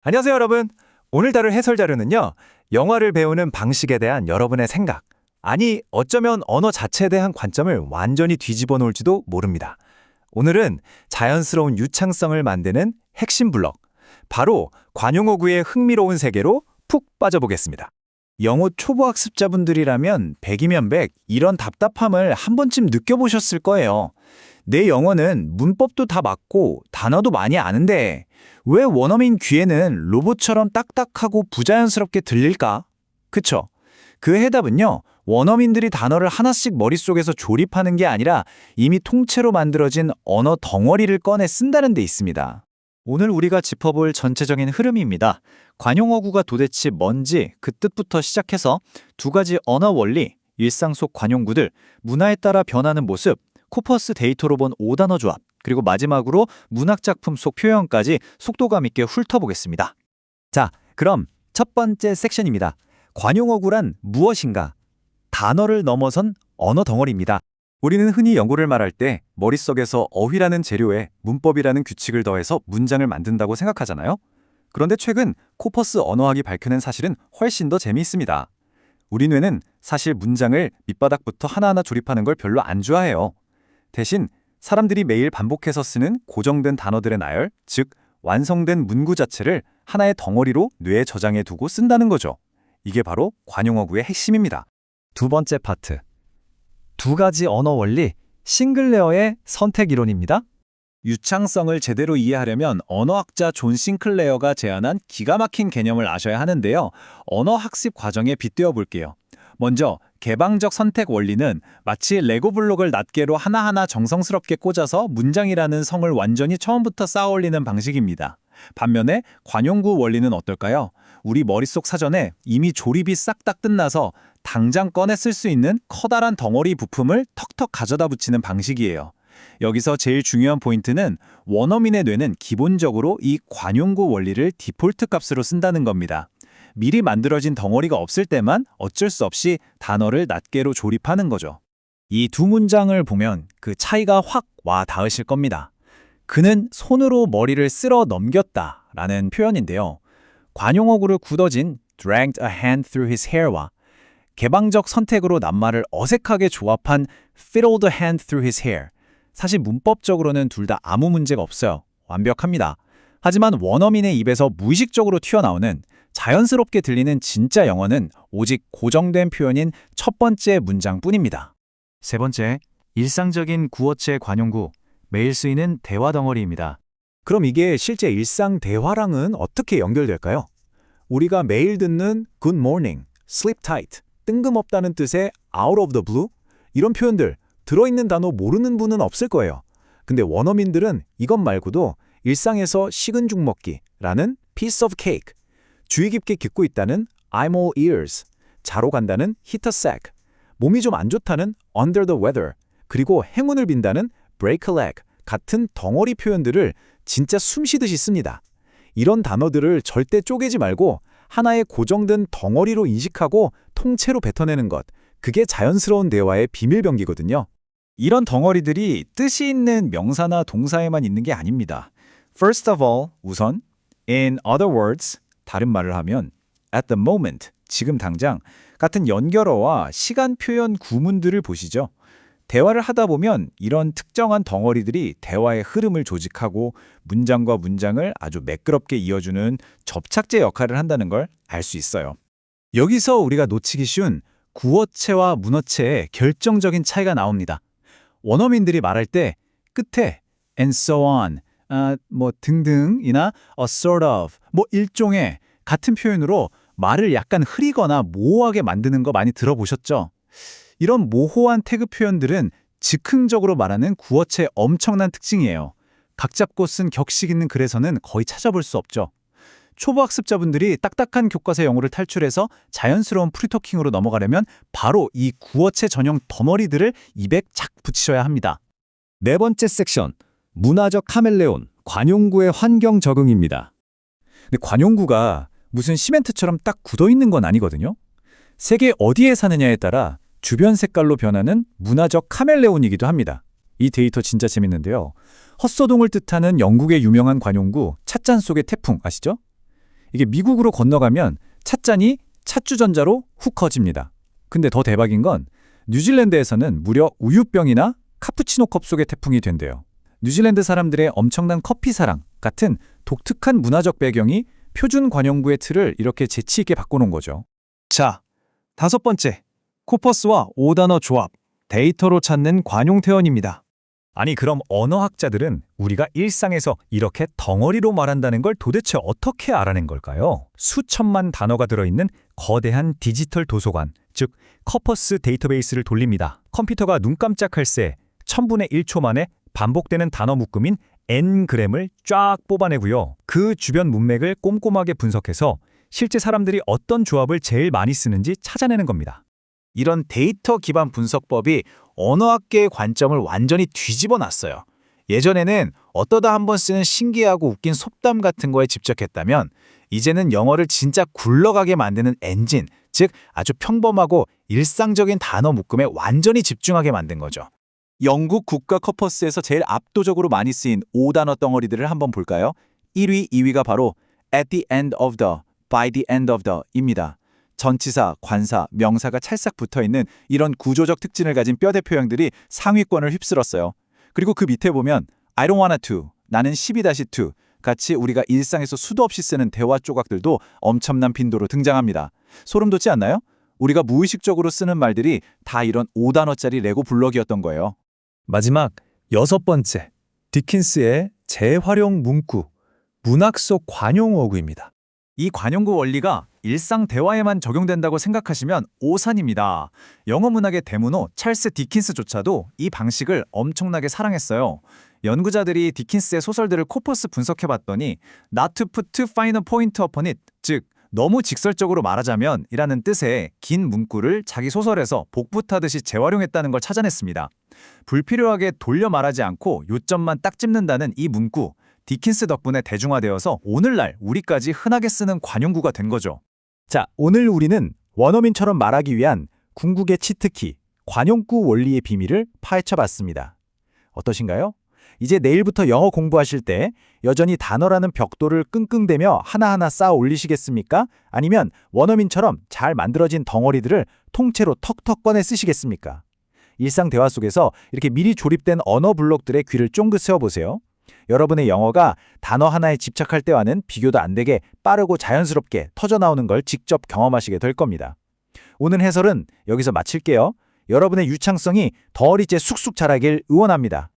안녕하세요, 여러분. 오늘 다룰 해설 자료는요, 영화를 배우는 방식에 대한 여러분의 생각, 아니, 어쩌면 언어 자체에 대한 관점을 완전히 뒤집어 놓을지도 모릅니다. 오늘은 자연스러운 유창성을 만드는 핵심 블록, 바로 관용어구의 흥미로운 세계로 푹 빠져보겠습니다. 영어 초보 학습자분들이라면 100이면 100 이런 답답함을 한 번쯤 느껴보셨을 거예요. 내 영어는 문법도 다 맞고 단어도 많이 아는데 왜 원어민 귀에는 로봇처럼 딱딱하고 부자연스럽게 들릴까? 그쵸? 그 해답은요, 원어민들이 단어를 하나씩 머릿속에서 조립하는 게 아니라 이미 통째로 만들어진 언어 덩어리를 꺼내 쓴다는 데 있습니다. 오늘 우리가 짚어볼 전체적인 흐름입니다. 관용어구가 도대체 뭔지 그 뜻부터 시작해서 두 가지 언어 원리, 일상 속 관용구들, 문화에 따라 변하는 모습, 코퍼스 데이터로 본 5단어 조합, 그리고 마지막으로 문학작품 속 표현까지 속도감 있게 훑어보겠습니다. 자, 그럼 첫 번째 섹션입니다. 관용어구란 무엇인가? 단어를 넘어선 언어 덩어리입니다. 우리는 흔히 영어를 말할 때 머릿속에서 어휘라는 재료에 문법이라는 규칙을 더해서 문장을 만든다고 생각하잖아요. 그런데 최근 코퍼스 언어학이 밝혀낸 사실은 훨씬 더 재미있습니다. 우리 뇌는 사실 문장을 밑바닥부터 하나하나 조립하는 걸 별로 안 좋아해요. 대신 사람들이 매일 반복해서 쓰는 고정된 단어들의 나열, 즉 완성된 문구 자체를 하나의 덩어리로 뇌에 저장해 두고 쓴다는 거죠. 이게 바로 관용어구의 핵심입니다. 두 번째 파트. 두 가지 언어 원리, 싱글레어의 선택 이론입니다. 유창성을 제대로 이해하려면 언어학자 존 싱클레어가 제안한 기가 막힌 개념을 아셔야 하는데요. 언어 학습 과정에 빗대어 볼게요. 먼저 개방적 선택 원리는 마치 레고 블록을 낱개로 하나하나 정성스럽게 꽂아서 문장이라는 성을 완전히 처음부터 쌓아 올리는 방식입니다. 반면에 관용구 원리는 어떨까요? 우리 머릿속 사전에 이미 조립이 싹 다 끝나서 당장 꺼내 쓸 수 있는 커다란 덩어리 부품을 턱턱 가져다 붙이는 방식이에요. 여기서 제일 중요한 포인트는 원어민의 뇌는 기본적으로 이 관용구 원리를 디폴트 값으로 쓴다는 겁니다. 미리 만들어진 덩어리가 없을 때만 어쩔 수 없이 단어를 낱개로 조립하는 거죠. 이 두 문장을 보면 그 차이가 확 와 닿으실 겁니다. 그는 손으로 머리를 쓸어 넘겼다 라는 표현인데요. 관용어구를 굳어진 dragged a hand through his hair와 개방적 선택으로 낱말을 어색하게 조합한 fiddled a hand through his hair. 사실 문법적으로는 둘 다 아무 문제가 없어요. 완벽합니다. 하지만 원어민의 입에서 무의식적으로 튀어나오는 자연스럽게 들리는 진짜 영어는 오직 고정된 표현인 첫 번째 문장뿐입니다. 세 번째, 일상적인 구어체 관용구, 매일 쓰이는 대화 덩어리입니다. 그럼 이게 실제 일상 대화랑은 어떻게 연결될까요? 우리가 매일 듣는 good morning, sleep tight, 뜬금없다는 뜻의 out of the blue? 이런 표현들, 들어있는 단어 모르는 분은 없을 거예요. 근데 원어민들은 이것 말고도 일상에서 식은 죽 먹기라는 piece of cake, 주의 깊게 듣고 있다는 I'm all ears, 자러 간다는 hit a sack, 몸이 좀 안 좋다는 under the weather, 그리고 행운을 빈다는 break a leg 같은 덩어리 표현들을 진짜 숨쉬듯이 씁니다. 이런 단어들을 절대 쪼개지 말고 하나의 고정된 덩어리로 인식하고 통째로 뱉어내는 것, 그게 자연스러운 대화의 비밀병기거든요. 이런 덩어리들이 뜻이 있는 명사나 동사에만 있는 게 아닙니다. First of all, 우선, in other words, 다른 말을 하면 at the moment, 지금 당장 같은 연결어와 시간 표현 구문들을 보시죠. 대화를 하다 보면 이런 특정한 덩어리들이 대화의 흐름을 조직하고 문장과 문장을 아주 매끄럽게 이어주는 접착제 역할을 한다는 걸 알 수 있어요. 여기서 우리가 놓치기 쉬운 구어체와 문어체의 결정적인 차이가 나옵니다. 원어민들이 말할 때 끝에 and so on, 등등이나 a sort of, 일종의 같은 표현으로 말을 약간 흐리거나 모호하게 만드는 거 많이 들어보셨죠? 이런 모호한 태그 표현들은 즉흥적으로 말하는 구어체의 엄청난 특징이에요. 각 잡고 쓴 격식 있는 글에서는 거의 찾아볼 수 없죠. 초보 학습자분들이 딱딱한 교과서 영어를 탈출해서 자연스러운 프리토킹으로 넘어가려면 바로 이 구어체 전용 덩어리들을 입에 착 붙이셔야 합니다. 네 번째 섹션, 문화적 카멜레온, 관용구의 환경 적응입니다. 근데 관용구가 무슨 시멘트처럼 딱 굳어있는 건 아니거든요. 세계 어디에 사느냐에 따라 주변 색깔로 변하는 문화적 카멜레온이기도 합니다. 이 데이터 진짜 재밌는데요. 헛소동을 뜻하는 영국의 유명한 관용구 찻잔 속의 태풍 아시죠? 이게 미국으로 건너가면 찻잔이 찻주전자로 훅 커집니다. 근데 더 대박인 건 뉴질랜드에서는 무려 우유병이나 카푸치노 컵 속에 태풍이 된대요. 뉴질랜드 사람들의 엄청난 커피 사랑 같은 독특한 문화적 배경이 표준 관용구의 틀을 이렇게 재치 있게 바꿔놓은 거죠. 자, 5번째. 코퍼스와 5단어 조합, 데이터로 찾는 관용 표현입니다. 아니 그럼 언어학자들은 우리가 일상에서 이렇게 덩어리로 말한다는 걸 도대체 어떻게 알아낸 걸까요? 수천만 단어가 들어있는 거대한 디지털 도서관, 즉 커퍼스 데이터베이스를 돌립니다. 컴퓨터가 눈 깜짝할 새 1000분의 1초 만에 반복되는 단어 묶음인 N그램을 쫙 뽑아내고요. 그 주변 문맥을 꼼꼼하게 분석해서 실제 사람들이 어떤 조합을 제일 많이 쓰는지 찾아내는 겁니다. 이런 데이터 기반 분석법이 언어학계의 관점을 완전히 뒤집어 놨어요. 예전에는 어떠다 한번 쓰는 신기하고 웃긴 속담 같은 거에 집착했다면 이제는 영어를 진짜 굴러가게 만드는 엔진, 즉 아주 평범하고 일상적인 단어 묶음에 완전히 집중하게 만든 거죠. 영국 국가 커퍼스에서 제일 압도적으로 많이 쓰인 5단어 덩어리들을 한번 볼까요? 1위, 2위가 바로 at the end of the, by the end of the 입니다. 전치사, 관사, 명사가 찰싹 붙어있는 이런 구조적 특징을 가진 뼈대 표현들이 상위권을 휩쓸었어요. 그리고 그 밑에 보면 I don't wanna to, 나는 12-2 같이 우리가 일상에서 수도 없이 쓰는 대화 조각들도 엄청난 빈도로 등장합니다. 소름 돋지 않나요? 우리가 무의식적으로 쓰는 말들이 다 이런 5단어짜리 레고 블럭이었던 거예요. 마지막 6번째. 디킨스의 재활용 문구, 문학 속 관용 어구입니다. 이 관용구 원리가 일상 대화에만 적용된다고 생각하시면 오산입니다. 영어 문학의 대문호 찰스 디킨스조차도 이 방식을 엄청나게 사랑했어요. 연구자들이 디킨스의 소설들을 코퍼스 분석해봤더니 not to put fine a point upon it, 즉 너무 직설적으로 말하자면 이라는 뜻의 긴 문구를 자기 소설에서 복붙하듯이 재활용했다는 걸 찾아냈습니다. 불필요하게 돌려 말하지 않고 요점만 딱 짚는다는 이 문구, 디킨스 덕분에 대중화되어서 오늘날 우리까지 흔하게 쓰는 관용구가 된 거죠. 자, 오늘 우리는 원어민처럼 말하기 위한 궁극의 치트키, 관용구 원리의 비밀을 파헤쳐봤습니다. 어떠신가요? 이제 내일부터 영어 공부하실 때 여전히 단어라는 벽돌을 끙끙대며 하나하나 쌓아 올리시겠습니까? 아니면 원어민처럼 잘 만들어진 덩어리들을 통째로 턱턱 꺼내 쓰시겠습니까? 일상 대화 속에서 이렇게 미리 조립된 언어 블록들의 귀를 쫑긋 세워보세요. 여러분의 영어가 단어 하나에 집착할 때와는 비교도 안 되게 빠르고 자연스럽게 터져나오는 걸 직접 경험하시게 될 겁니다. 오늘 해설은 여기서 마칠게요. 여러분의 유창성이 더 어리째 쑥쑥 자라길 응원합니다.